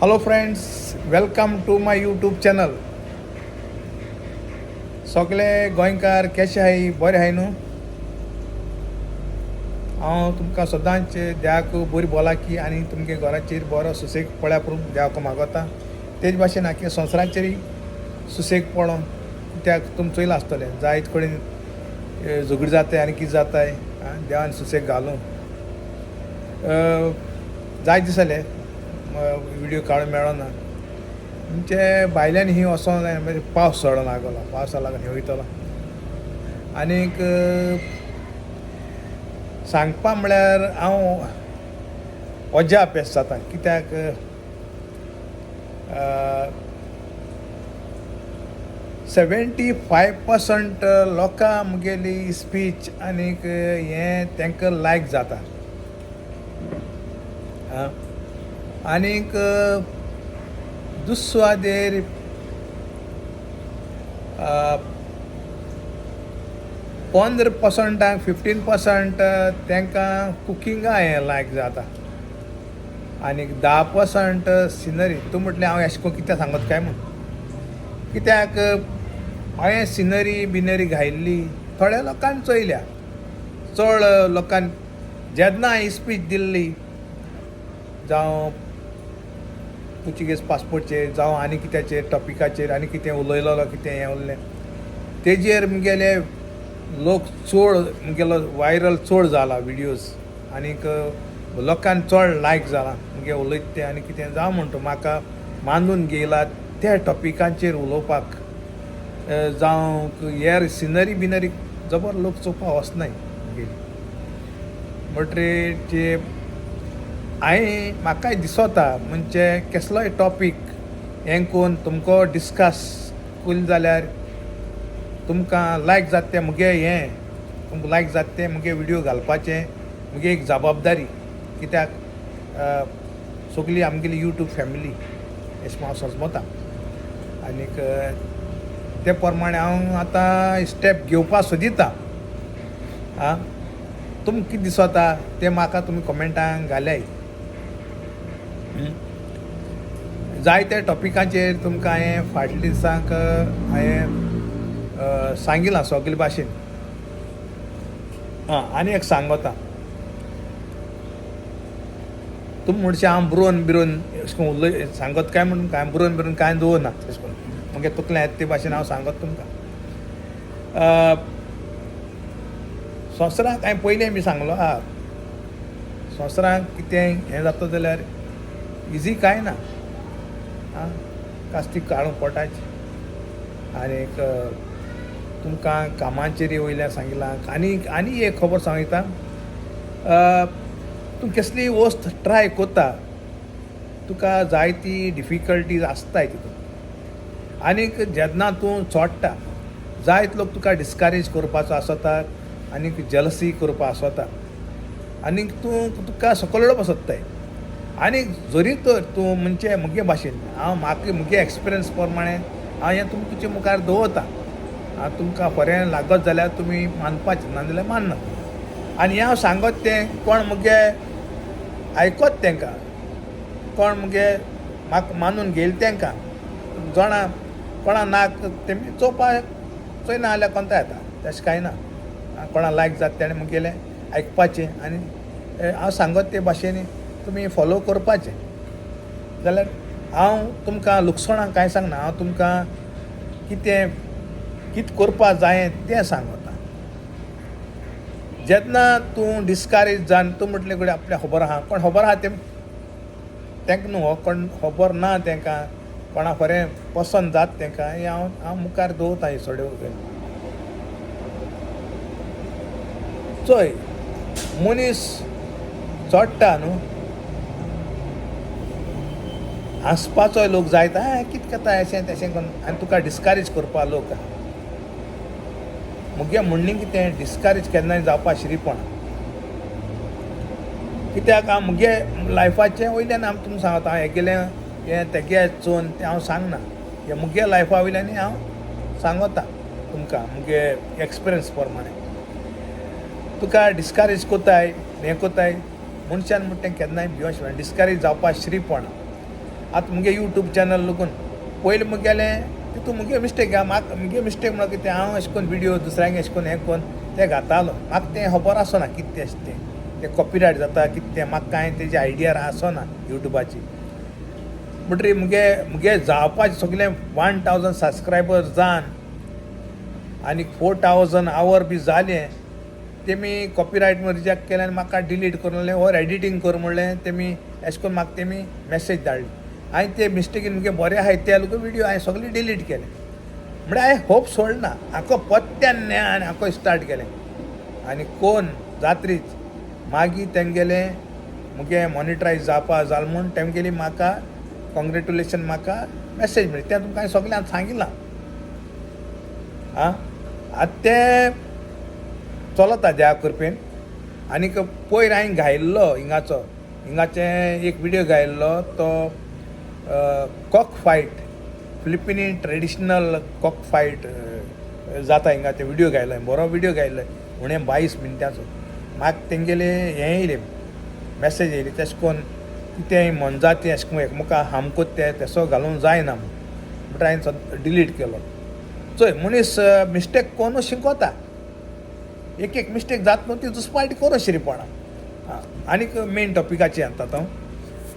Hello friends, welcome to my YouTube channel. सगळे गोंयकार कशे आहाय? बरे आहाय न्हू? हांव तुमकां सदांच देवाक बरी भलायकी आनी तुमगे घराचेर बरो सुसेग पळ्या करून देवाक मागता. तेच भाशेन आख्या संवसाराचेरय सुसेग पडो, कित्याक तुमी चोयलां आसतलें जायते कडेन झगडी जाताय आनी कितें जाताय. देवान सुसेग घालूं. जायते दीस जाले व्हिडिओ काडूंक मेळना. म्हणजे भायल्यान ही वचोंक जाय मागीर पावस चड लागलो, पावसा लागून ही वयतलो. आनीक सांगपा म्हळ्यार हांव अजाप अभ्यास जाता, कित्याक 75% लोकां मुगेली स्पीच आनीक हें तांकां लायक जाता. आनीक दुसवादेर 15%, 15% तांकां कुकिंगा हें लायक जाता. आनीक 10% सिनरी. तूं म्हटलें हांव अशें करून कित्याक सांगत काय म्हूण, कित्याक हांवें सिनरी बिनरी घायिल्ली थोड्या लोकांनी चोयल्या. चड लोकांनी जेन्ना हांवें स्पीच दिल्ली, जावं पुर्तुगेज पासपोर्टचेर जावं आनी कित्याचेर टॉपिकाचेर आनी कितें उलयलोलो कितें हें उरलें, तेजेर मुगेले लोक चड मुगेलो वायरल चड जाला विडियोज. आनीक लोकांक चड लायक जाला मुगे उलयता तें आनी कितें जावं म्हणटा म्हाका मानून घेयला त्या टॉपिकांचेर उलोवपाक. जावं हेर सिनरी बिनरी जबर लोक चोवपा वचनाय मुगेली. म्हणटरी ते म्हाकाय दिसोता म्हणजे कसलोय टॉपीक हें कोन्न तुमको डिस्कस केलें जाल्यार तुमकां लायक जाता तें मुगे हें तुमकां लायक जाता तें मुगे विडियो घालपाचें मुगे एक जबाबदारी. कित्याक सगळी आमगेली यूट्यूब फॅमिली अशें हांव समजता. आनीक ते प्रमाणे हांव आतां स्टेप घेवपा सोदिता. तुमकां कितें दिसोता तें म्हाका तुमी कमेंटान घाल्याय. जायत्या टॉपिकाचेर तुमकां हांवें फाटल्या दिसांक हांवें सांगिलां सगळे भाशेन. आनी एक सांगता, तुमी म्हणचे हांव बुरोवन बिरोवन अशें करून उलय सांगत काय म्हणून कांय बुरोवन बिरोवन कांय दवरना. तशें करून मुगे तकलें येता ते भाशेन हांव सांगत तुमकां. संवसाराक हांवें पयलें बी सांगलो आहा, संवसाराक कितें हें जाता जाल्यार इजी कांय ना. कास्तीक काडूंक पोटाचें. आनीक तुमकां कामाचेर वयल्यान सांगिलां. आनी एक खबर सांगता, तूं कसलीय वस्त ट्राय कोत्ता तुका जायती डिफिकल्टीज आसताय तितून. आनीक जेन्ना तूं चोडटा जायते लोक तुका डिस्करेज करपाचो आसता आनीक जेलसी करपा आसता. आनीक तुका सकयल उडोवपा सोदताय. आनीक जरी तर तूं म्हणजे मुगे भाशेन म्हाका मुगे एक्सपिरियन्स प्रमाणें हांव हें तुमचे मुखार दवरता. तुमकां बरें लागत जाल्यार तुमी मानपाचें, नाजाल्यार माननात. आनी हांव सांगत तें कोण मुगे आयकत तांकां, कोण मुगे म्हाका मानून घेयले तांकां जाणा, कोणा नाक तेमी चोवपा चोयना जाल्यार कोंता येता. तशें कांय ना. कोणा लायक जाता तेणें मुगेलें आयकपाचें आनी हांव सांगत ते भाशेन तुमी फॉलो करपाचें. जाल्यार हांव तुमकां लुकसाणां कांय सांगना. हांव तुमकां कितें करपा जायें तें सांगता. जेन्ना तूं डिस्करेज जावन तूं म्हटलें कडेन आपल्या खबर आहा, कोण खबर आहा तांकां न्हू, हो कोण खबर ना तांकां, कोणा बरें पसंद जाता तांकां हें हांव मुखार दवरता. ही सड्यो चोय मनीस चोडटा न्हू, हांसपाचोय लोक जायता, कितें करता अशें तशें करून आनी तुका डिस्करेज करपा लोक. मुगे म्हणणें कितें, डिस्करेज केन्नाय जावपा शिरीपण. कित्याक हांव मुगे लायफाचें वयल्यान हांव तुमकां सांगता. हांव हें गेलें हें तेगे चोवन तें हांव सांगना. हें मुगे लायफा वयल्यान हांव सांगता तुमकां मुगे एक्सपिरियन्स प्रमाणें. तुका डिस्करेज कोताय हें कोताय मनशान म्हणटा तें केन्नाय भिवोंक शिना. डिस्करेज जावपा शिरीपण. आतां मुगे यूट्यूब चॅनल लोकून पयलीं मुगेलें तितून मुगे मिस्टेक म्हाका मुगे मिस्टेक म्हणून कितें हांव अशें करून विडियो दुसऱ्यांक अशें करून हें करून तें घातालो म्हाका तें खबर आसना कितें तें अशें तें कॉपीरायट जाता कितें तें म्हाका कांय तेजी आयडिया आसना यूट्यूबाची म्हणटरी मुगे जावपाचें सगलें 1000 सबस्क्रायबर्स जावन आनी 4000 आवर बी जालें तेमी कॉपीरायट म्हणून रिजेक्ट केलें आनी म्हाका डिलीट करून ओर एडिटींग कर म्हणलें तेमी अशें करून म्हाका तेमी मॅसेज धाडली हांवें ते मिस्टेकीन मुगे बरें आहाय ते लोक विडियो हांवें सगळे डिलीट केले म्हणजे हांवें होप सोडना हाको पत्त्यान न्या आनी हाको स्टार्ट केलें आनी कोण जात्रीच मागीर तेंगेले मुगे मॉनिटरायज जावपा जालें म्हूण तेंगेली म्हाका कॉंग्रेच्युलेशन म्हाका मॅसेज मेळ्ळी तें तुमकां हांवें सगळें सांगिलां आं आतां ते चलता देवा कृपेन आनीक पयर हांवें घायिल्लो हिंगाचें एक विडियो घायिल्लो तो Kock fight Philippine traditional Kock fight जाता हिंगा ते विडियो घायलो बरो विडियो घायलो उणें 22 मिनटांचो म्हाका तेंगेले हें येयलें मॅसेज येयली तेशें कोन्न कितेंय मनजाती अशें करून एकामेका हार्म कोत्ते तेसो घालूंक जायना म्हणून हांवें डिलीट केलो चोय मनीस मिस्टेक कोन्न शिकोता एक मिस्टेक जाता न्हू ती दुसपाटी करूं शिरीपणां आनीक मेन टॉपिकाचेर येता तो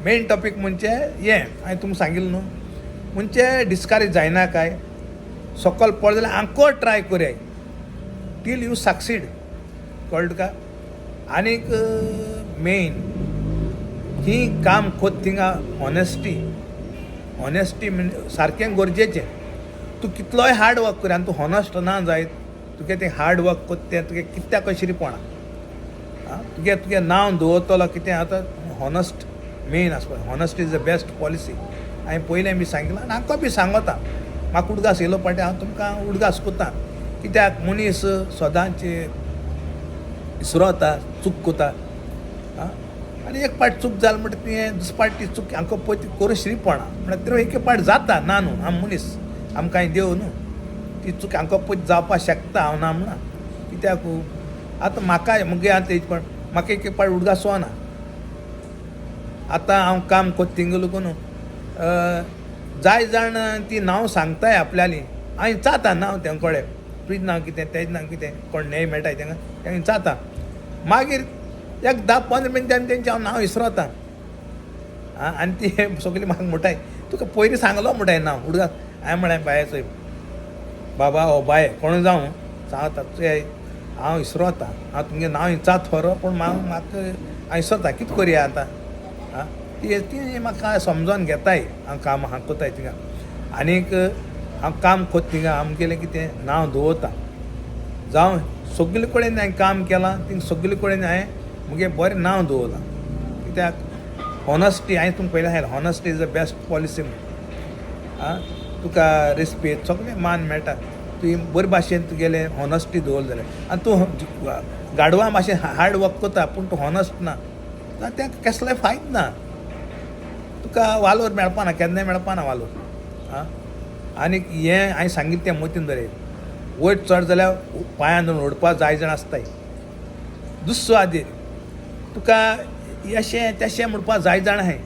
मेन टॉपीक म्हणजे हें हांवें तुमकां सांगिल्लें न्हू म्हणजे डिस्करेज जायना काय सकयल पड जाल्यार आंको ट्राय कोराय टील यू सक्सीड कळ्ळें तुका आनीक मेन ही काम कोत थिंगा ऑनेस्टी म्हणजे सारकें गरजेचें तूं कितलोय हार्ड वर्क कर आनी तूं हॉनस्ट ना जायत तुगे तें हार्ड वर्क कोत्तें तुगे कित्याक शिरीपणां तुगे नांव दवरतलो कितें आतां हॉनस्ट मेन आसपा हॉनस्ट इज द बेस्ट पॉलिसी हांवें पयलें बी सांगिलां आनी हांकां बी सांगता म्हाका उडगास येयलो पाटी हांव तुमकां उडगास कोत्ता कित्याक मनीस सदांचे इसरोता चूक कोता आनी एक पाट चूक जाल म्हणटा तुवें दुसपाटी चूक हांकां पळय ती करूं शिरीपणां म्हणल्यार ते एक पाट जाता ना न्हू आम मनीस आमकां कांय देव न्हू ती चूक हांकां पळय जावपाक शकता हांव ना म्हणना कित्याक आतां म्हाका मुगे आतां हेज पण म्हाका एक पाट उडगास ना आतां हांव काम कोत्ता थिंगा लागून जाय जाण ती नांव सांगताय आपल्याली हांवें जाता नांव तें कळ्ळें तुजें नांव कितें तेजें नांव कितें कोण न्हय मेळटाय तेंगा तें जाता मागीर एक 10-15 मिनटांनी तेंचें हांव नांव विसरता आनी ती सगळीं म्हाका म्हणटाय तुका पयलीं सांगलो म्हणटाय नांव उडगास हांवें म्हळें बाये चोय बाबा हो बाये कोण जावं सांगता चोय हांव विसरता हांव तुमगे नांव विचारता खरो पूण म्हाका हांव विसरता कितें करया आतां ती म्हाका समजोन घेताय हांव काम कोत्ताय थिंगा आनीक हांव काम कोत्ता थिंगा आमगेलें कितें नांव दवरता जावं सगळे कडेन हांवें काम केलां थिंगा सगळे कडेन हांवें मुगे बरें नांव दवरलां कित्याक हॉनस्टी हांवें तुमकां पयलें सांगलें हॉनस्टी इज द बेस्ट पॉलिसी म्हणून तुका रेस्पेद सगळें मान मेळटा तुवें बरे भाशेन तुगेलें हॉनस्टी दवरलें जाल्यार आनी तूं गाडवा भाशेन हार्ड वर्क कोता पूण तूं हॉनस्ट ना जाल्यार तें कसलें फायद ना तुका वालोर मेळपाना केन्नाय मेळपाना वालोर आनीक हें हांवें सांगिल्लें तें मतीन दवरय वयर चड जाल्यार पांयां धरून ओडपा जाय जाण आसताय दुसरो आदेर तुका अशें तशें म्हणपा जाय जाण आहाय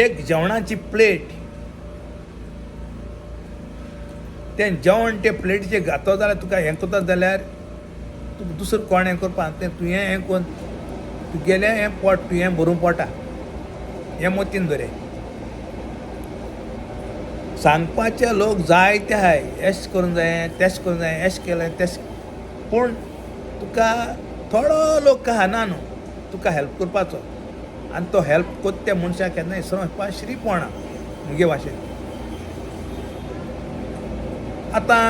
एक जेवणाची प्लेट तें जेवण ते प्लेटीचेर घातो जाल्यार तुका हें कोता जाल्यार तुका दुसरो कोण हें करपा तें तुवें हें कोन्न तुगेलें हें पोट तुवें भरूं पोटा हें मतीन दवरय सांगपाचे लोक जायते आहाय एश करूंक जाय तेश करूंक जाय एश केलें तेश पूण तुका थोडो लोक आहा ना न्हू तुका हेल्प करपाचो आनी तो हेल्प कोत्ता त्या मनशाक केन्ना विसरोंक वचपा श्रीपणां मुगे भाशेन आतां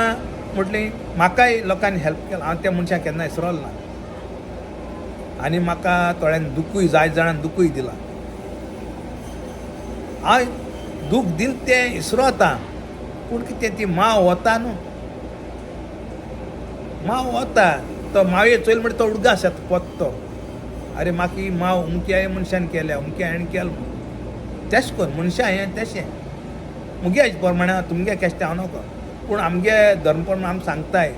म्हटलीं म्हाकाय लोकांनी हेल्प केलां हांव त्या मनशाक केन्ना विसरलो ना आनी म्हाका थोड्यांनी दुखूय जाय जाणांनी दुखूय दिलां हांव दूख दिल तें विसरता पूण कितें ती माव वता न्हू माव वता तो मावये चोयल म्हणटा तो उडगास येता पोत्तो अरे म्हाका ही माव अमक्या मनशान केल्या अमक्या हाणें केलें तेशें कोन्न मनशां हें तेशें मुगे हेजे प्रमाणे तुमगे केशें तें हांव नोको पूण आमगे धर्म प्रमाणे आमी सांगताय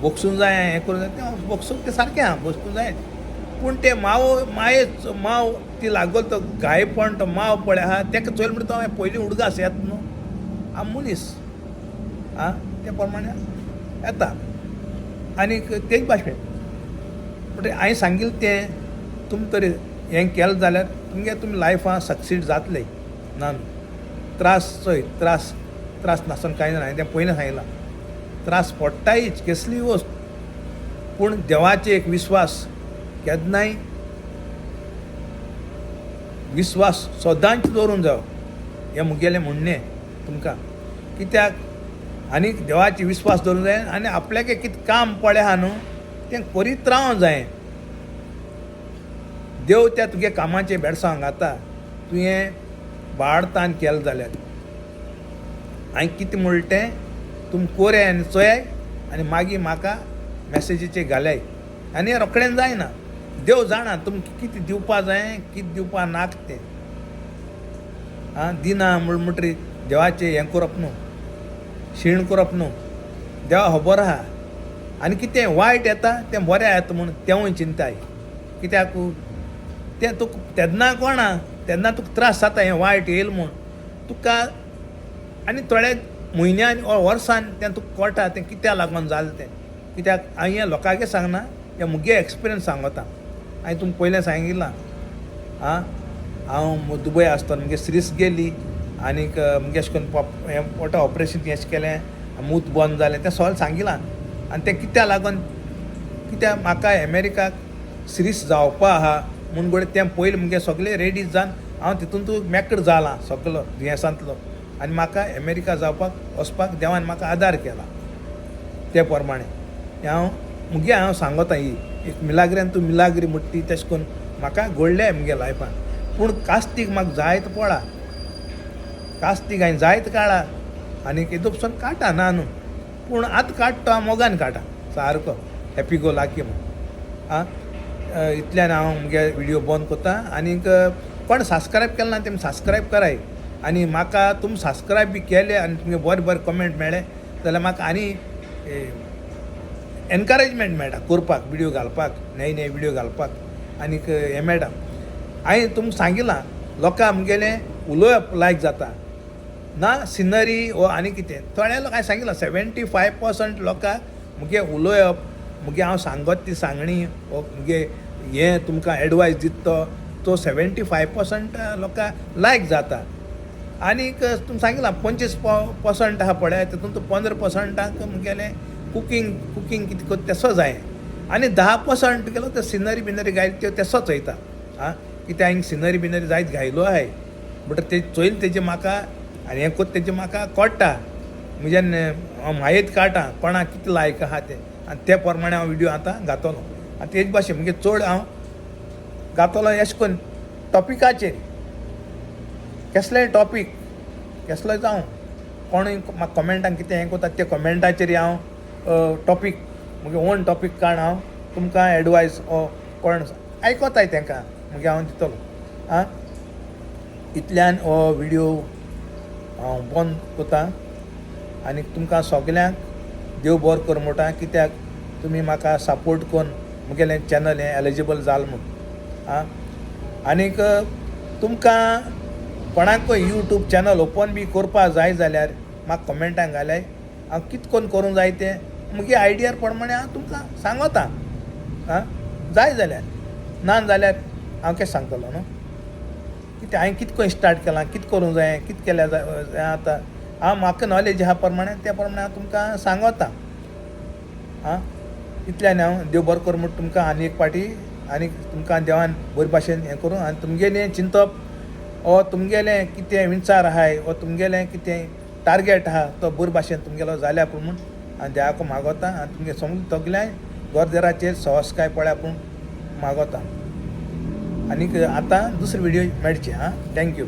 बोगसूंक जाय हें करूं जाय तें बोगसूंक तें सारकें आहा बोगसूंक जाय पूण ते माव ती लागल तो घायपण तो माव पळय आहा तेका चोयल म्हणटा तो पयलीं उडगास येता न्हू आम मनीस ते प्रमाणे येता आनीक तेच भाशेन म्हणजे हांवें सांगिल्लें तें तुमी तरी हें केलें जाल्यार तुमी लायफान सक्सीड जातले ना त्रास चोय त्रास नासन कांय ना हांवें तें पयलीं सांगिलां त्रास पडटायच कसली वस्त पूण देवाचे एक विस्वास केन्नाय विस्वास सदांच दवरूंक जायो हें मुगेलें म्हणणें तुमकां कित्याक आनी देवाची विस्वास दवरूंक जाय आनी आपल्याक कितें काम पडलें आहा न्हू तें करीत रावंक जाय देव त्या तुगे कामाचें बेडसांव घाता तुवें बाळतान केलें जाल्यार हांवें कितें म्हणलें तें तुमी कोराय आनी चोयाय आनी मागीर म्हाका मॅसेजीचेर घाल्याय आनी हें रोखडें जायना देव जाणा तुमकां कितें दिवपा जाय कितें दिवपा नाका तें दिना म्हणटरी देवाचें हें करप न्हू शीण करप न्हू देवा खबर आहा आनी कितें वायट येता तें बरें येता म्हूण तेवूय चिंताय कित्याक तें तुका तेन्ना कोणा तेन्ना तुका त्रास जाता हें वायट येयल म्हूण तुका आनी थोड्या म्हयन्यान वा वर्सान तें तुका कळटा तें कित्याक लागून जालें तें कित्याक हांवें हें लोकांगे सांगना हें मुगे एक्सपिरियन्स सांगता हांवें तुमकां पयलें सांगिलां हांव दुबय आसतना मुगे सिरीस गेली आनीक मुगे अशें करून हें पोटा ऑपरेशन हें केलें मूत बंद जालें तें सगळें सांगिलां आनी तें कित्याक लागून कित्याक म्हाका अमेरिकाक सिरीस जावपा आहा म्हूण घडये तें पयलीं मुगे सगळें रेडी जावन हांव तितून मेकळ जालां सगलो दुयेंसांतलो आनी म्हाका अमेरिका जावपाक वचपाक देवान म्हाका आदार केला ते प्रमाणे हांव सांगता ही एक मिलाग्रेन तूं मिलाग्री म्हणटी तशें करून म्हाका घडलें मुगे लायफान पूण कास्तीक म्हाका जायत पडा कास्तीक हांवें जायत काडा आनी केदो पसून काडटा ना न्हू पूण आतां काडटा मोगान काडटा सारको हॅपी गो लाकी म्हूण इतल्यान हांव मुगे व्हिडियो बंद कोत्ता आनीक कोण सबस्क्रायब केलें ना तेमी सबस्क्रायब कराय आनी म्हाका तुमी सबस्क्रायब बी केले आनी तुमगे बरें बरें कमेंट मेळ्ळे जाल्यार म्हाका आनी एनकरेजमेंट मेळटा करपाक व्हिडियो घालपाक नये व्हिडियो घालपाक आनीक हें मेळटा हांवें तुमकां सांगिलां लोकां मुगेलें उलोवप लायक जाता ना सिनरी वो आनी कितें थोड्या लोक हांवें सांगिलां 75% लोकां मुगे उलोवप मुगे हांव सांगत ती सांगणी वो मुगे हें तुमकां एडवायस दिता तो 75% लोकां लायक जाता आनीक तुमी सांगिलां 25% आहा पळय तितून 15%क मुगेलें कुकींग कितें करता तेसो जाय आनी 10% केलो ते सिनरी बिनरी घायली त्यो तेसोच वयता कित्याक हांवें सिनरी बिनरी जायत घायलो आहाय बट ते चोयल तेजे म्हाका आनी हें कोत तेजे म्हाका कळटा म्हज्यान म्हायत काडटा कोणाक कितें लायक आहा तें आनी ते प्रमाणे हांव व्हिडियो आतां घातलो आनी तेच भाशेन मुगे चड हांव घातलो अशें करून टॉपिकाचेर कसलेंय टॉपीक कसलोय जावं कोणूय म्हाका कमेंटान कितें हें कोता ते कमेंटाचेर हांव टॉपीक मुगे ओन टॉपीक काड हांव तुमकां एडवायस ओ कोण आयकोताय तेंकां मुगे हांव दितलो इतल्यान हो व्हिडियो हांव बंद कोता आनी तुमकां सगल्यांक देव बरो कर म्हणटा कित्याक तुमी म्हाका सपोर्ट करून मुगेलें चॅनल हें एलिजिबल जालें म्हूण आनीक तुमकां कोणाकूय यूट्यूब चॅनल ओपन बी करपा जाय जाल्यार म्हाका कमेंटान घाल्याय हांव कितें करून करूंक जाय तें मुगे आयडियार प्रमाणे हांव तुमकां सांगता जाय जाल्यार ना जाल्यार हांव केश सांगतलो न्हू कितें हांवें कितें करून स्टार्ट केलां कितें करूंक जाय कितें केल्यार जाय आतां हांव म्हाका नॉलेज आहा प्रमाणे त्या प्रमाणे हांव तुमकां सांगता इतल्यान हांव देव बरो कर म्हूण तुमकां आनी एक पाटी आनी तुमकां देवान बरे भाशेन हें करूं आनी तुमगेलें चिंतप ओ तुमगेलें कितें विचार आहाय ओ तुमगेलें कितें टार्गेट आहा तो बरे भाशेन तुमगेलो जाल्या पूण म्हूण हांव देवाक मागोता आनी तुमगे सगल्यां गोरदेराचेर संस्कार पळ्या पूण मागोता आनीक आतां दुसरी व्हिडियो मेळची थँक्यू